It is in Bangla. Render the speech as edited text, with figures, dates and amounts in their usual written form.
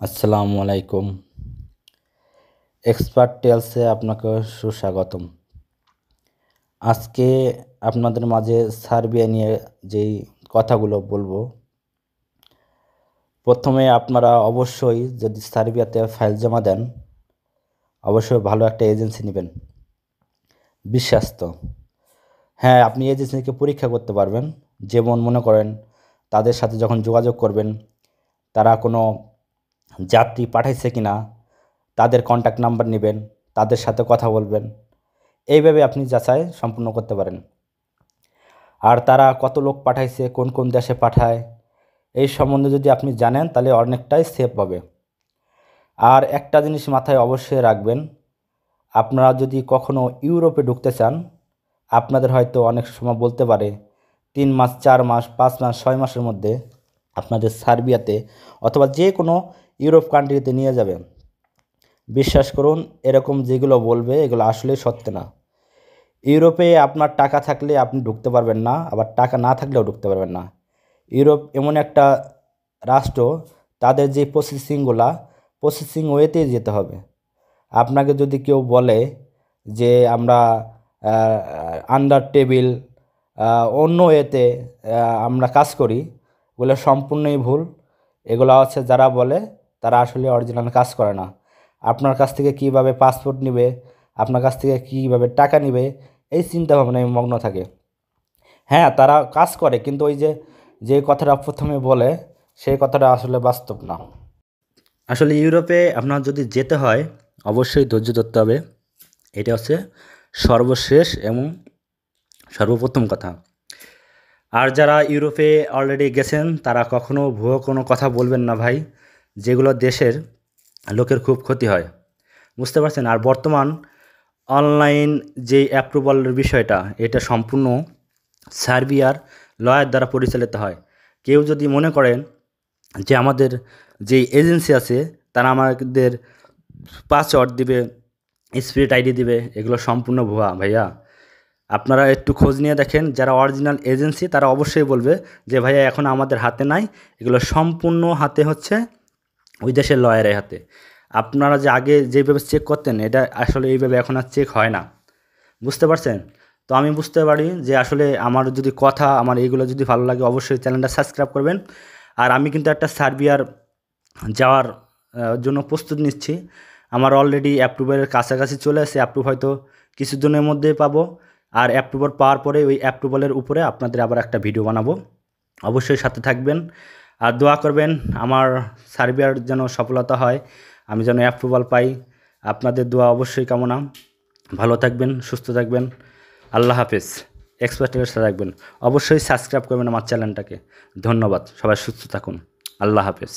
আসসালামু আলাইকুম। এক্সপার্ট টেলসে আপনাকে সুস্বাগতম। আজকে আপনাদের মাঝে সার্বিয়া নিয়ে যেই কথাগুলো বলবো, প্রথমে আপনারা অবশ্যই যদি সার্বিয়াতে ফাইল জমা দেন, অবশ্যই ভালো একটা এজেন্সি নেবেন, বিশ্বাস্ত। হ্যাঁ, আপনি এজেন্সিকে পরীক্ষা করতে পারবেন। যেমন মনে করেন, তাদের সাথে যখন যোগাযোগ করবেন, তারা কোনো যাত্রী পাঠাইছে কিনা তাদের কন্ট্যাক্ট নাম্বার নেবেন, তাদের সাথে কথা বলবেন। এইভাবে আপনি যাচাই সম্পূর্ণ করতে পারেন। আর তারা কত লোক পাঠাইছে, কোন কোন দেশে পাঠায়, এই সম্বন্ধে যদি আপনি জানেন তাহলে অনেকটাই সেফ হবে। আর একটা জিনিস মাথায় অবশ্যই রাখবেন, আপনারা যদি কখনো ইউরোপে ঢুকতে চান, আপনাদের হয়তো অনেক সময় বলতে পারে 3 মাস, 4 মাস, 5 মাস, 6 মাসের মধ্যে আপনাদের সার্বিয়াতে অথবা যে কোনো ইউরোপ কান্ট্রিতে নিয়ে যাবে। বিশ্বাস করুন, এরকম যেগুলো বলবে এগুলো আসলেই সত্য না। ইউরোপে আপনার টাকা থাকলে আপনি ঢুকতে পারবেন না, আবার টাকা না থাকলেও ঢুকতে পারবেন না। ইউরোপ এমন একটা রাষ্ট্র, তাদের যে প্রসেসিং ওয়েতেই যেতে হবে। আপনাকে যদি কেউ বলে যে আমরা আন্ডার টেবিল অন্য ওয়েতে আমরা কাজ করি, ওগুলো সম্পূর্ণই ভুল। এগুলো হচ্ছে যারা বলে তারা আসলে অরিজিনাল কাজ করে না। আপনার কাছ থেকে কীভাবে পাসপোর্ট নেবে, আপনার কাছ থেকে কীভাবে টাকা নেবে, এই চিন্তাভাবনায় মগ্ন থাকে। হ্যাঁ, তারা কাজ করে, কিন্তু ওই যে যে কথাটা প্রথমে বলে সেই কথাটা আসলে বাস্তব না। আসলে ইউরোপে আপনার যদি যেতে হয় অবশ্যই ধৈর্য ধরতে হবে। এটা হচ্ছে সর্বশেষ এবং সর্বপ্রথম কথা। আর যারা ইউরোপে অলরেডি গেছেন তারা কখনো ভুয়ো কোনো কথা বলবেন না ভাই, যেগুলো দেশের লোকের খুব ক্ষতি হয়। বুঝতে পারছেন? আর বর্তমান অনলাইন যে অ্যাপ্রুভালের বিষয়টা, এটা সম্পূর্ণ সার্বিয়ার লয়ার দ্বারা পরিচালিত হয়। কেউ যদি মনে করেন যে আমাদের যে এজেন্সি আছে তারা আমাদের পাসওয়ার্ড দিবে, স্পিরিট আইডি দিবে, এগুলো সম্পূর্ণ ভুয়া ভাইয়া। আপনারা একটু খোঁজ নিয়ে দেখেন, যারা অরিজিনাল এজেন্সি তারা অবশ্যই বলবে যে ভাইয়া এখন আমাদের হাতে নাই, এগুলো সম্পূর্ণ হাতে হচ্ছে ওই দেশের লয়ারের হাতে। আপনারা যে আগে যেভাবে চেক করতেন, এটা আসলে এইভাবে এখন আর চেক হয় না। বুঝতে পারছেন? তো আমি বুঝতে পারি যে আসলে আমার যদি কথা, আমার এইগুলো যদি ভালো লাগে অবশ্যই চ্যানেলটা সাবস্ক্রাইব করবেন। আর আমি কিন্তু একটা সার্বিয়ার যাওয়ার জন্য প্রস্তুত নিচ্ছি। আমার অলরেডি অ্যাপ্রুভালের কাছাকাছি চলে আসে, অ্যাপ্রুভ হয়তো কিছুদিনের মধ্যেই পাবো। আর অ্যাপ্রুভাল পাওয়ার পরে ওই অ্যাপ্রুভালের উপরে আপনাদের আবার একটা ভিডিও বানাবো। অবশ্যই সাথে থাকবেন আর দোয়া করবেন আমার সার্বিয়ার যেন সফলতা হয়, আমি যেন অ্যাপ্রুভাল পাই। আপনাদের দোয়া অবশ্যই কামনা। ভালো থাকবেন, সুস্থ থাকবেন। আল্লাহ হাফেজ। এক্সপার্টের সাথে থাকবেন। অবশ্যই সাবস্ক্রাইব করবেন আমার চ্যানেলটাকে। ধন্যবাদ। সবাই সুস্থ থাকুন। আল্লাহ হাফেজ।